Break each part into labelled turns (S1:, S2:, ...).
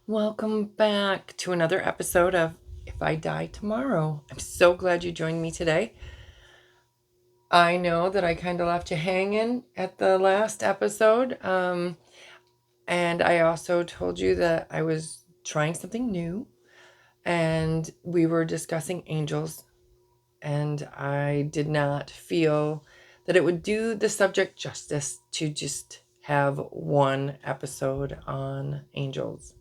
S1: Welcome back to another episode of If I Die Tomorrow. I'm so glad you joined me today. I know that I kind of left you hanging at the last episode. And I also told you that I was trying something new. And we were discussing angels. And I did not feel that it would do the subject justice to just have one episode on angels.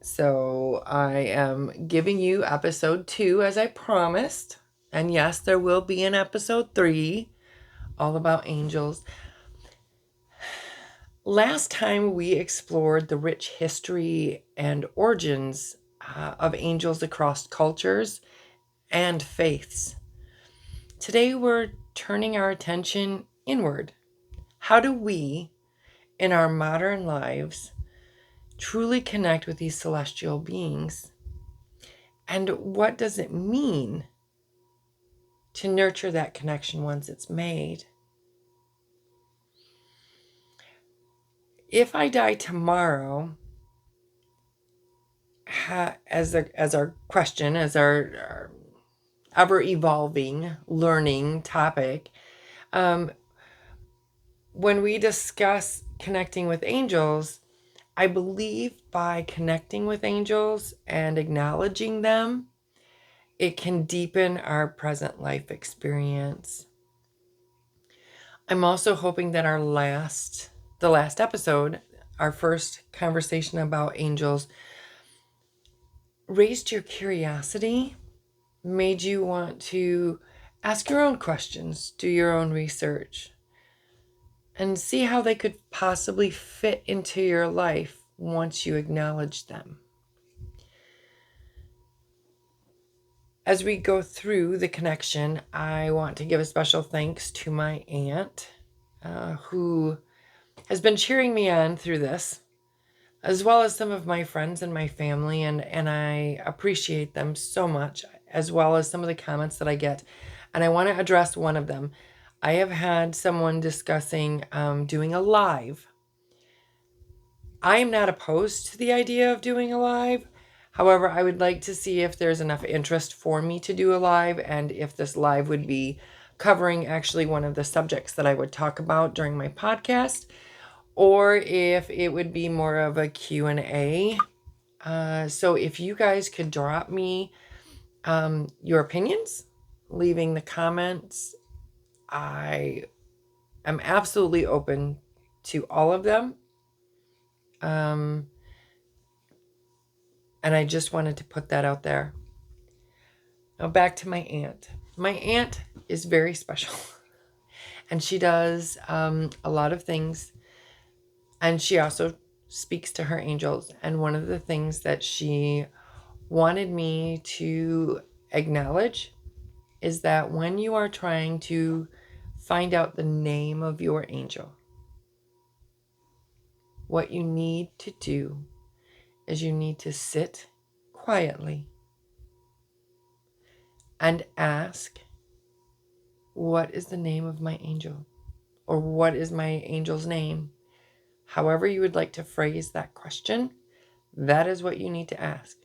S1: So I am giving you episode 2 as I promised. And yes, there will be an episode 3 all about angels. Last time we explored the rich history and origins of angels across cultures and faiths. Today we're turning our attention inward. How do we, in our modern lives, truly connect with these celestial beings? And what does it mean to nurture that connection once it's made? If I die tomorrow, as our question, as our ever evolving learning topic, when we discuss connecting with angels, I believe by connecting with angels and acknowledging them, it can deepen our present life experience. I'm also hoping that the last episode, our first conversation about angels, raised your curiosity, made you want to ask your own questions, do your own research, and see how they could possibly fit into your life once you acknowledge them. As we go through the connection, I want to give a special thanks to my aunt, who has been cheering me on through this, as well as some of my friends and my family, and I appreciate them so much, as well as some of the comments that I get. And I want to address one of them. I have had someone discussing doing a live. I am not opposed to the idea of doing a live. However, I would like to see if there's enough interest for me to do a live, and if this live would be covering actually one of the subjects that I would talk about during my podcast, or if it would be more of a Q&A. So if you guys could drop me your opinions, leaving the comments, I am absolutely open to all of them. And I just wanted to put that out there. Now back to my aunt. My aunt is very special. And she does a lot of things. And she also speaks to her angels. And one of the things that she wanted me to acknowledge is that when you are trying to find out the name of your angel, what you need to do is you need to sit quietly and ask, what is the name of my angel? Or what is my angel's name? However you would like to phrase that question, that is what you need to ask.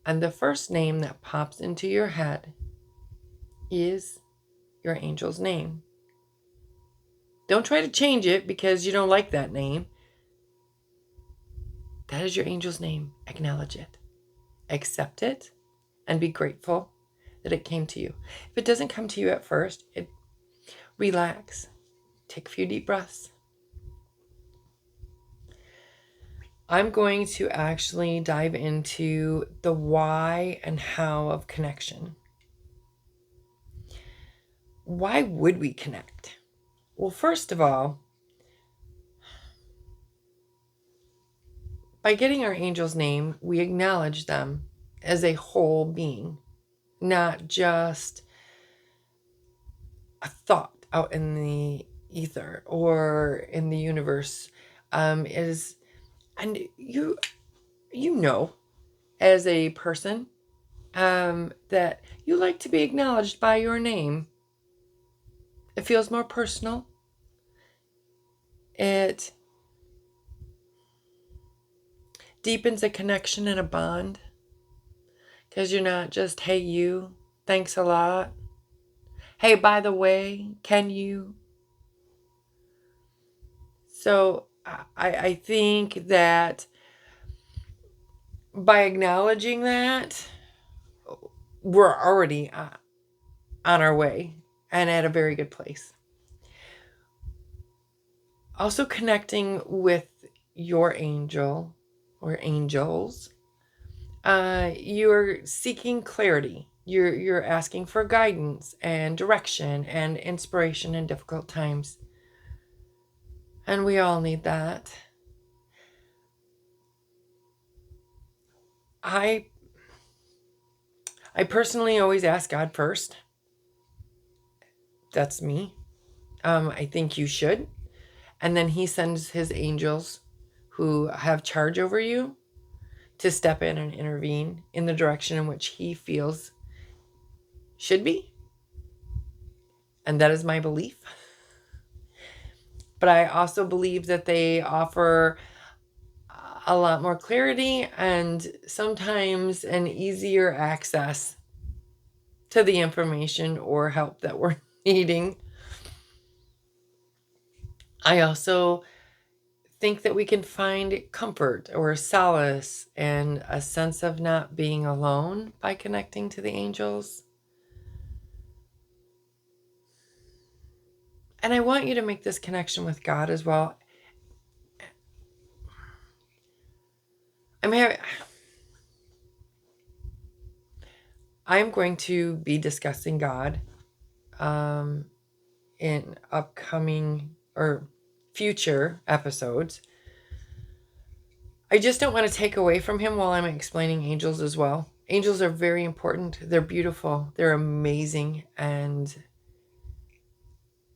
S1: And the first name that pops into your head is your angel's name. Don't try to change it because you don't like that name. That is your angel's name. Acknowledge it. Accept it and be grateful that it came to you. If it doesn't come to you at first, relax. Take a few deep breaths. I'm going to actually dive into the why and how of connection. Why would we connect? Well, first of all, by getting our angel's name, we acknowledge them as a whole being, not just a thought out in the ether or in the universe. And you know, as a person, that you like to be acknowledged by your name. It feels more personal. It deepens a connection and a bond. Because you're not just, hey, you, thanks a lot. Hey, by the way, can you? So I think that by acknowledging that, we're already on our way and at a very good place. Also connecting with your angel or angels, you're seeking clarity. You're asking for guidance and direction and inspiration in difficult times. And we all need that. I I personally always ask God first. That's me. I think you should. And then he sends his angels who have charge over you to step in and intervene in the direction in which he feels should be. And that is my belief. But I also believe that they offer a lot more clarity and sometimes an easier access to the information or help that we're needing. I also think that we can find comfort or solace and a sense of not being alone by connecting to the angels. And I want you to make this connection with God as well. I'm going to be discussing God in upcoming or future episodes. I just don't want to take away from him while I'm explaining angels as well. Angels are very important. They're beautiful. They're amazing. And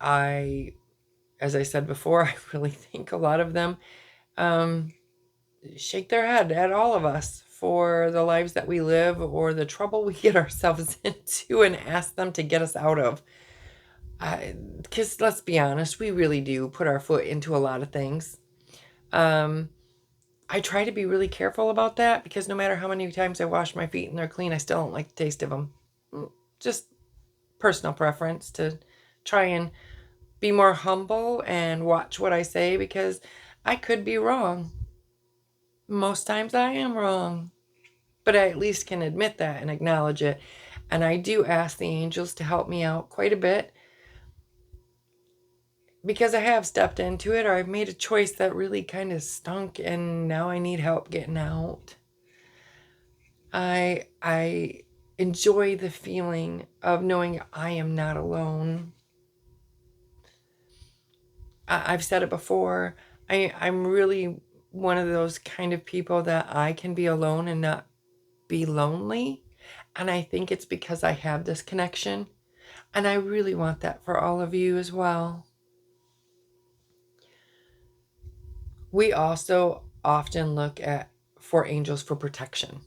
S1: as I said before, I really think a lot of them shake their head at all of us for the lives that we live or the trouble we get ourselves into and ask them to get us out of. Because let's be honest, we really do put our foot into a lot of things. I try to be really careful about that because no matter how many times I wash my feet and they're clean, I still don't like the taste of them. Just personal preference to try and be more humble and watch what I say because I could be wrong. Most times I am wrong, but I at least can admit that and acknowledge it. And I do ask the angels to help me out quite a bit because I have stepped into it or I've made a choice that really kind of stunk and now I need help getting out. I enjoy the feeling of knowing I am not alone. I've said it before. I'm really one of those kind of people that I can be alone and not be lonely. And I think it's because I have this connection. And I really want that for all of you as well. We also often look at for angels for protection.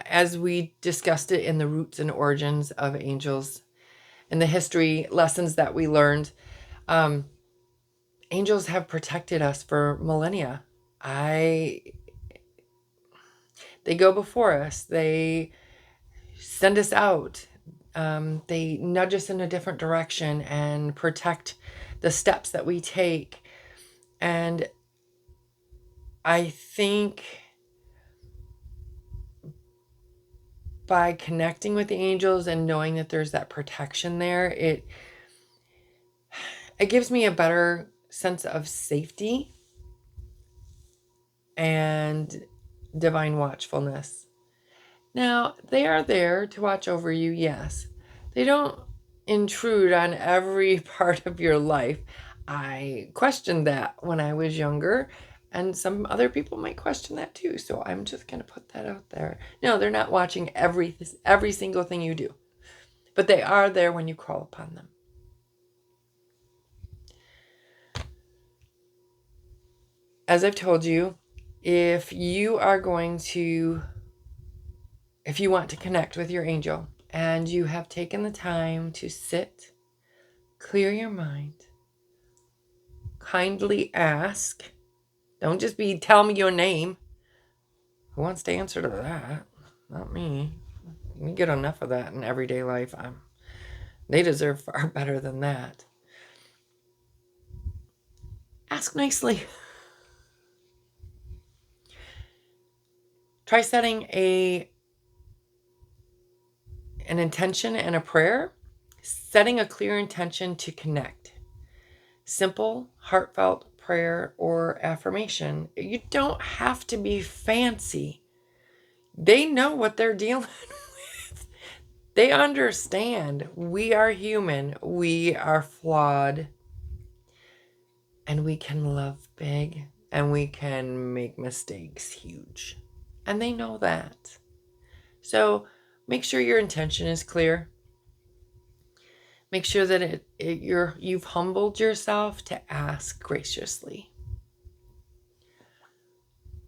S1: As we discussed it in the roots and origins of angels and the history lessons that we learned, angels have protected us for millennia. They go before us. They send us out. They nudge us in a different direction and protect the steps that we take. And I think by connecting with the angels and knowing that there's that protection there, it gives me a better sense of safety and divine watchfulness. Now, they are there to watch over you, yes. They don't intrude on every part of your life. I questioned that when I was younger, and some other people might question that too. So I'm just going to put that out there. No, they're not watching every single thing you do, but they are there when you call upon them. As I've told you, if you want to connect with your angel and you have taken the time to sit, clear your mind, kindly ask, don't just tell me your name, Who wants to answer to that? Not me. We get enough of that in everyday life. They deserve far better than that. Ask nicely. Try setting an intention and a prayer. Setting a clear intention to connect. Simple, heartfelt prayer or affirmation. You don't have to be fancy. They know what they're dealing with. They understand we are human, we are flawed, and we can love big and we can make mistakes huge. And they know that. So make sure your intention is clear. Make sure that you've humbled yourself to ask graciously.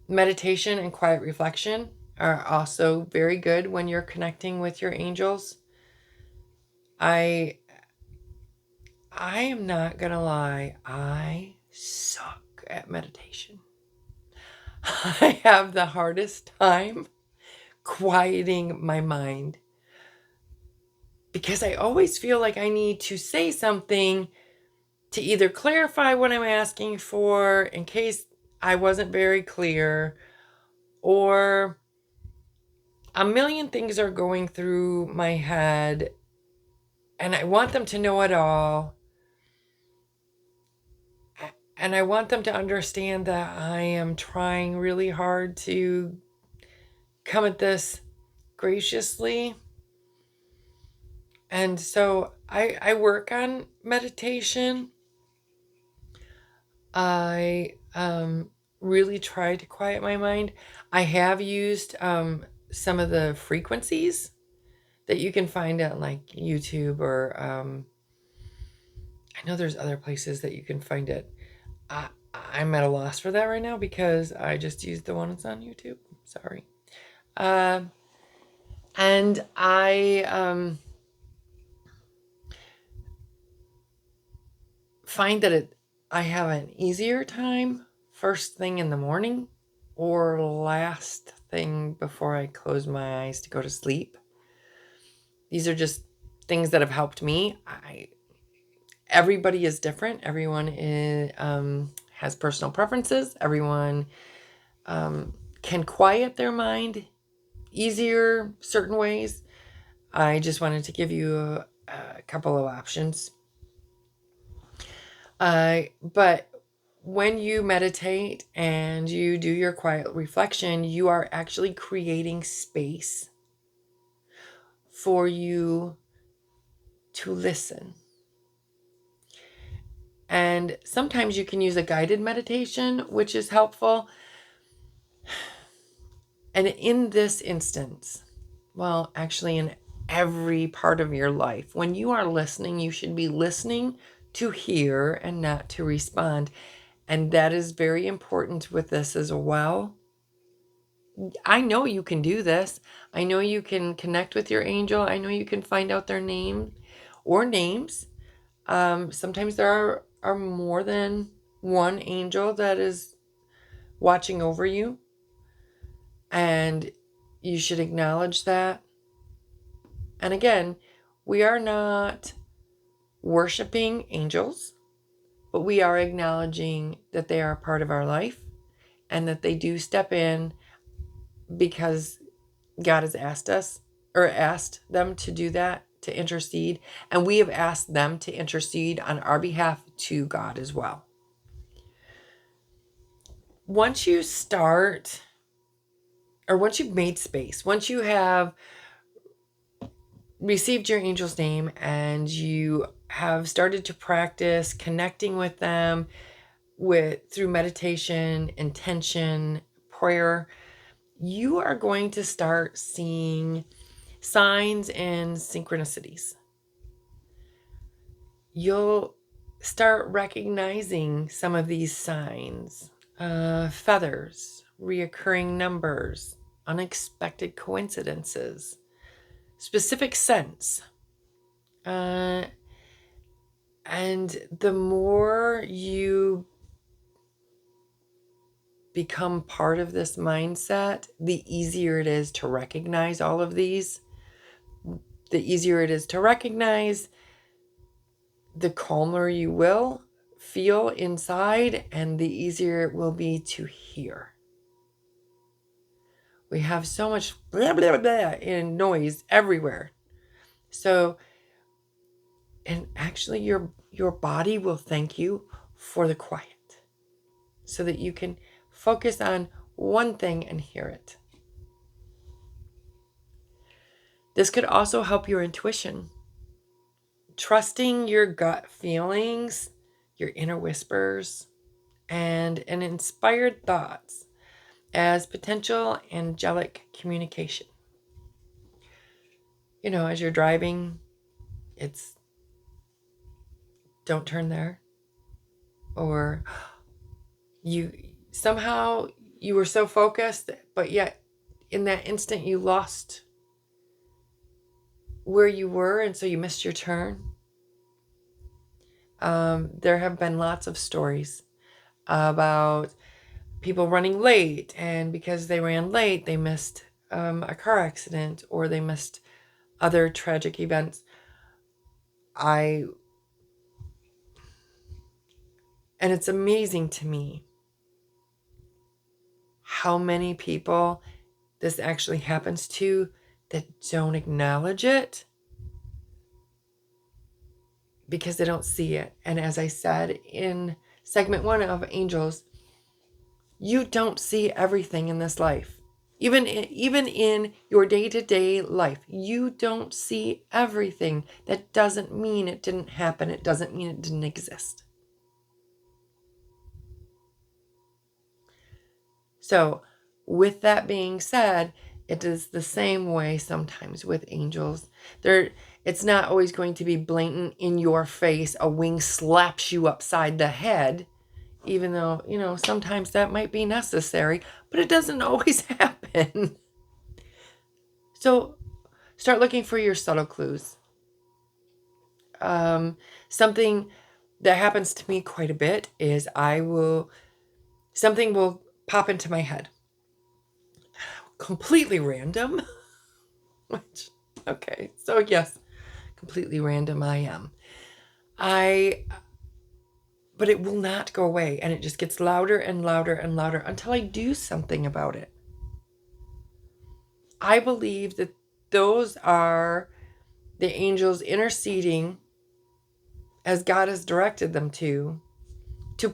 S1: Meditation and quiet reflection are also very good when you're connecting with your angels. I am not gonna lie, I suck at meditation. I have the hardest time quieting my mind because I always feel like I need to say something to either clarify what I'm asking for in case I wasn't very clear, or a million things are going through my head and I want them to know it all. And I want them to understand that I am trying really hard to come at this graciously. And so I work on meditation. I really try to quiet my mind. I have used some of the frequencies that you can find on like YouTube, or I know there's other places that you can find it. I'm at a loss for that right now because I just used the one that's on YouTube. Sorry. And I find that I have an easier time first thing in the morning or last thing before I close my eyes to go to sleep. These are just things that have helped me. Everybody is different. Everyone has personal preferences. Everyone can quiet their mind easier certain ways. I just wanted to give you a couple of options. But when you meditate and you do your quiet reflection, you are actually creating space for you to listen. And sometimes you can use a guided meditation, which is helpful. And in this instance, well, actually, in every part of your life, when you are listening, you should be listening to hear and not to respond. And that is very important with this as well. I know you can do this. I know you can connect with your angel. I know you can find out their name or names. Sometimes there are more than one angel that is watching over you. And you should acknowledge that. And again, we are not worshiping angels, but we are acknowledging that they are a part of our life and that they do step in because God has asked us, or asked them to do that, to intercede. And we have asked them to intercede on our behalf to God as well. Once you start, or once you've made space, once you have received your angel's name and you have started to practice connecting with them through meditation, intention, prayer, you are going to start seeing signs and synchronicities. You'll start recognizing some of these signs: feathers, reoccurring numbers, unexpected coincidences, specific scents. And the more you become part of this mindset, the easier it is to recognize all of these. The easier it is to recognize, the calmer you will feel inside, and the easier it will be to hear. We have so much blah, blah, blah, and noise everywhere. So, and actually your body will thank you for the quiet so that you can focus on one thing and hear it. This could also help your intuition. Trusting your gut feelings, your inner whispers, and inspired thoughts as potential angelic communication. You know, as you're driving, it's don't turn there. Or you were so focused, but yet in that instant you lost where you were, and so you missed your turn. There have been lots of stories about people running late, and because they ran late, they missed a car accident, or they missed other tragic events. And it's amazing to me how many people this actually happens to that don't acknowledge it because they don't see it. And as I said in segment 1 of Angels, you don't see everything in this life. Even in your day-to-day life, you don't see everything. That doesn't mean it didn't happen. It doesn't mean it didn't exist. So, with that being said, it is the same way sometimes with angels. It's not always going to be blatant in your face. A wing slaps you upside the head, even though, sometimes that might be necessary, but it doesn't always happen. So start looking for your subtle clues. Something that happens to me quite a bit is something will pop into my head. Completely random. Which, okay, so yes, completely random I am. But it will not go away, and it just gets louder and louder and louder until I do something about it. I believe that those are the angels interceding as God has directed them to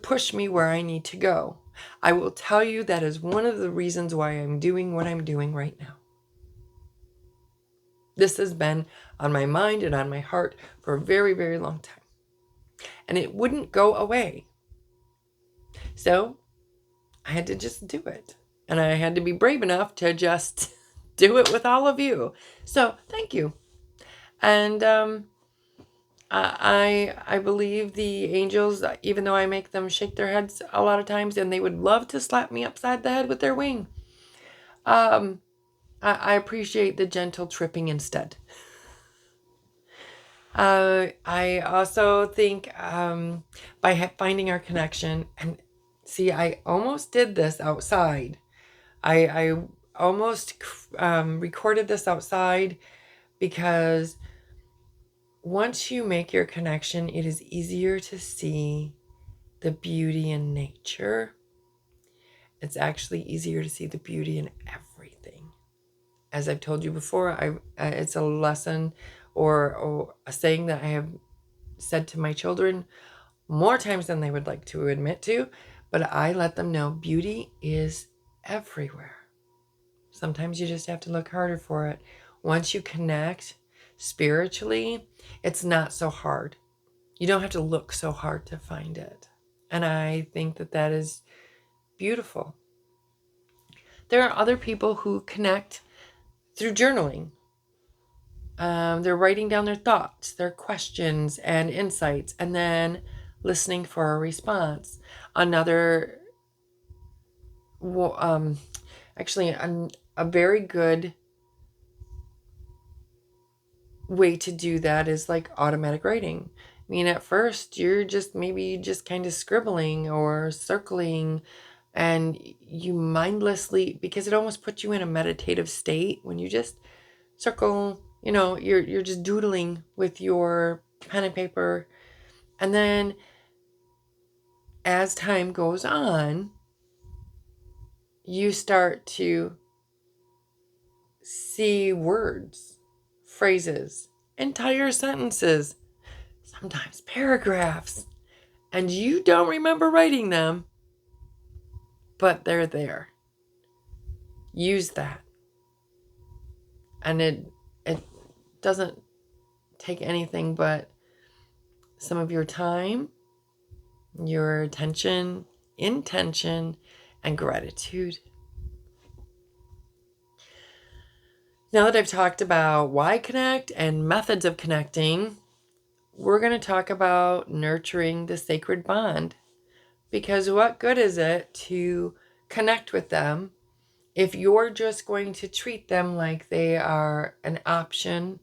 S1: push me where I need to go. I will tell you that is one of the reasons why I'm doing what I'm doing right now. This has been on my mind and on my heart for a very, very long time. And it wouldn't go away. So I had to just do it. And I had to be brave enough to just do it with all of you. So thank you. And I believe the angels, even though I make them shake their heads a lot of times, and they would love to slap me upside the head with their wing, I appreciate the gentle tripping instead. I also think by finding our connection, and see, I almost did this outside. I almost recorded this outside because once you make your connection, it is easier to see the beauty in nature. It's actually easier to see the beauty in everything. As I've told you before, it's a lesson or a saying that I have said to my children more times than they would like to admit to, but I let them know beauty is everywhere. Sometimes you just have to look harder for it. Once you connect spiritually, it's not so hard. You don't have to look so hard to find it. And I think that is beautiful. There are other people who connect through journaling. They're writing down their thoughts, their questions and insights, and then listening for a response. A very good way to do that is like automatic writing. I mean, at first you're just kind of scribbling or circling and you mindlessly, because it almost puts you in a meditative state when you just circle, you're just doodling with your pen and paper. And then as time goes on, you start to see words, phrases, entire sentences, sometimes paragraphs, and you don't remember writing them, but they're there. Use that. And it doesn't take anything but some of your time, your attention, intention, and gratitude. Now that I've talked about why connect and methods of connecting, we're going to talk about nurturing the sacred bond. Because what good is it to connect with them if you're just going to treat them like they are an option?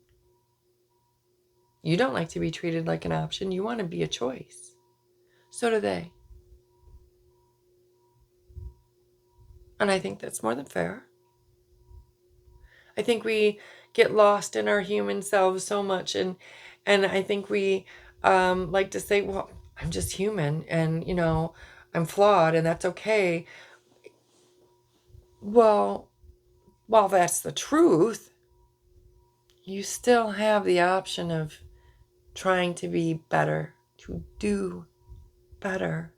S1: You don't like to be treated like an option. You want to be a choice. So do they. And I think that's more than fair. I think we get lost in our human selves so much. And I think we like to say, well, I'm just human and, I'm flawed and that's okay. Well, while that's the truth, you still have the option of trying to be better, to do better.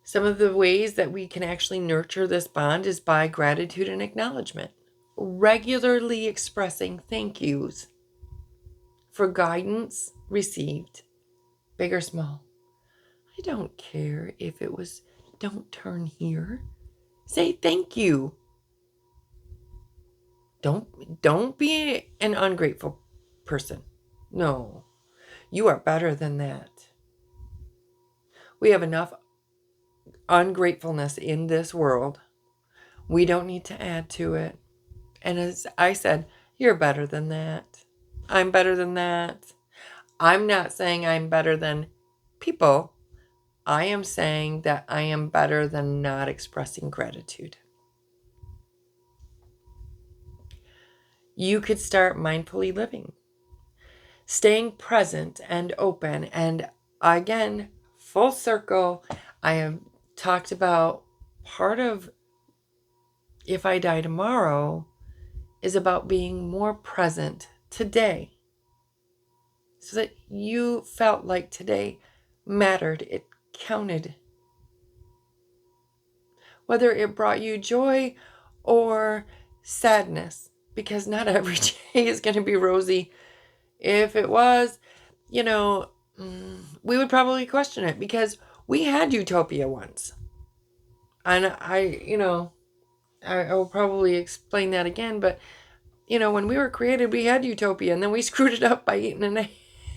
S1: Some of the ways that we can actually nurture this bond is by gratitude and acknowledgement. Regularly expressing thank yous for guidance received, big or small. I don't care if it was, don't turn here. Say thank you. Don't be an ungrateful person. No, you are better than that. We have enough ungratefulness in this world. We don't need to add to it. And as I said, you're better than that. I'm better than that. I'm not saying I'm better than people. I am saying that I am better than not expressing gratitude. You could start mindfully living, staying present and open. And again, full circle, I have talked about part of If I Die Tomorrow is about being more present today so that you felt like today mattered, it counted. Whether it brought you joy or sadness, because not every day is going to be rosy. If it was, we would probably question it because we had utopia once. And I will probably explain that again, but when we were created, we had utopia, and then we screwed it up by eating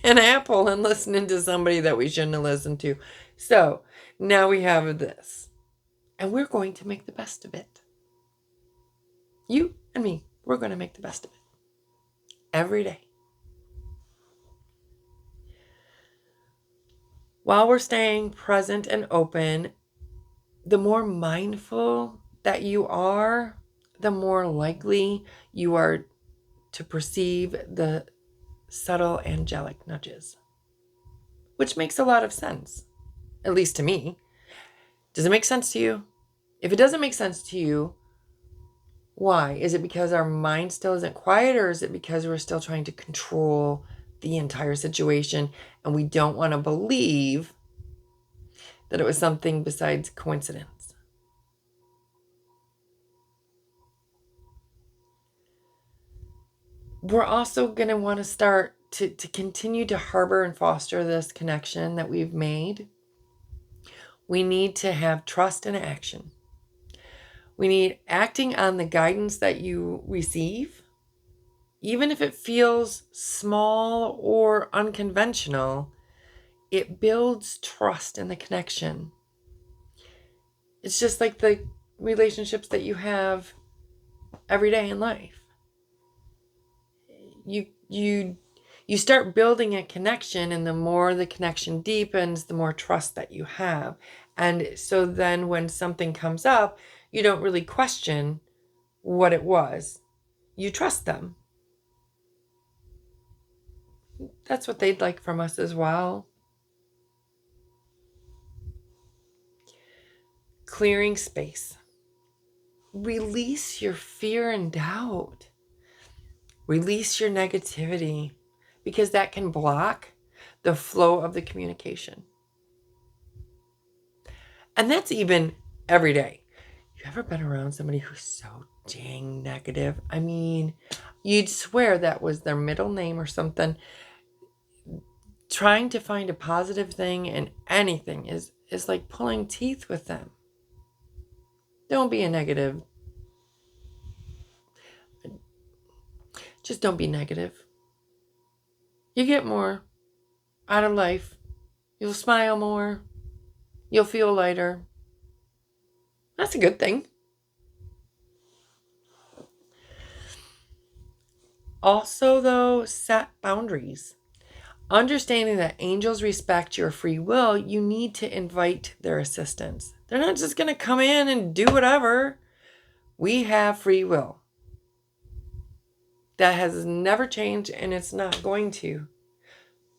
S1: an apple and listening to somebody that we shouldn't have listened to. So now we have this, and we're going to make the best of it. You and me, we're going to make the best of it every day. While we're staying present and open, the more mindful that you are, the more likely you are to perceive the subtle angelic nudges, which makes a lot of sense, at least to me. Does it make sense to you? If it doesn't make sense to you, why? Is it because our mind still isn't quiet, or is it because we're still trying to control the entire situation and we don't want to believe that it was something besides coincidence? We're also going to want to start to continue to harbor and foster this connection that we've made. We need to have trust and action. We need acting on the guidance that you receive, even if it feels small or unconventional. It builds trust in the connection. It's just like the relationships that you have every day in life. You You start building a connection, and the more the connection deepens, the more trust that you have. And so then when something comes up, you don't really question what it was. You trust them. That's what they'd like from us as well. Clearing space. Release your fear and doubt. Release your negativity, because that can block the flow of the communication. And that's even every day. You ever been around somebody who's so dang negative? I mean, you'd swear that was their middle name or something. Trying to find a positive thing in anything is like pulling teeth with them. Don't be a negative. Just don't be negative. You get more out of life. You'll smile more. You'll feel lighter. That's a good thing. Also, though, set boundaries. Understanding that angels respect your free will, you need to invite their assistance. They're not just going to come in and do whatever. We have free will. That has never changed, and it's not going to.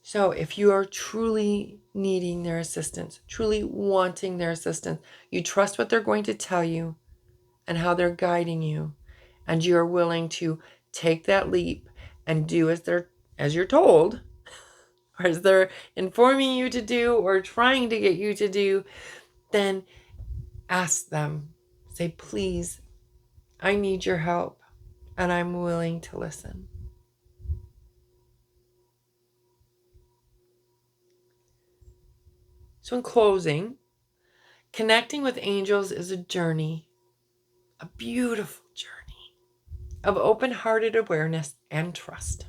S1: So if you are truly needing their assistance, truly wanting their assistance, you trust what they're going to tell you and how they're guiding you, and you're willing to take that leap and do as you're told, or as they're informing you to do or trying to get you to do, then ask them. Say, please, I need your help, and I'm willing to listen. So in closing, connecting with angels is a journey, a beautiful journey of open-hearted awareness and trust.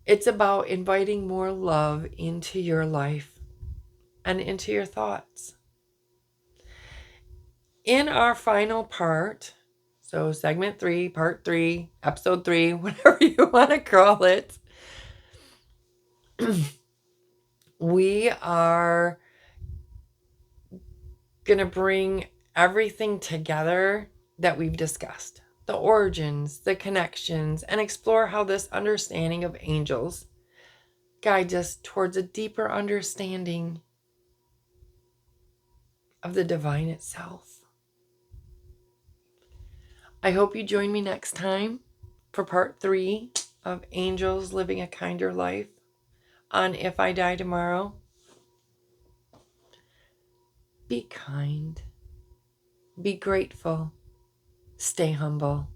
S1: It's about inviting more love into your life and into your thoughts. In our final part, so segment 3, part 3, episode 3, whatever you want to call it, we are going to bring everything together that we've discussed. The origins, the connections, and explore how this understanding of angels guides us towards a deeper understanding of the divine itself. I hope you join me next time for part 3 of Angels Living a Kinder Life on If I Die Tomorrow. Be kind. Be grateful. Stay humble.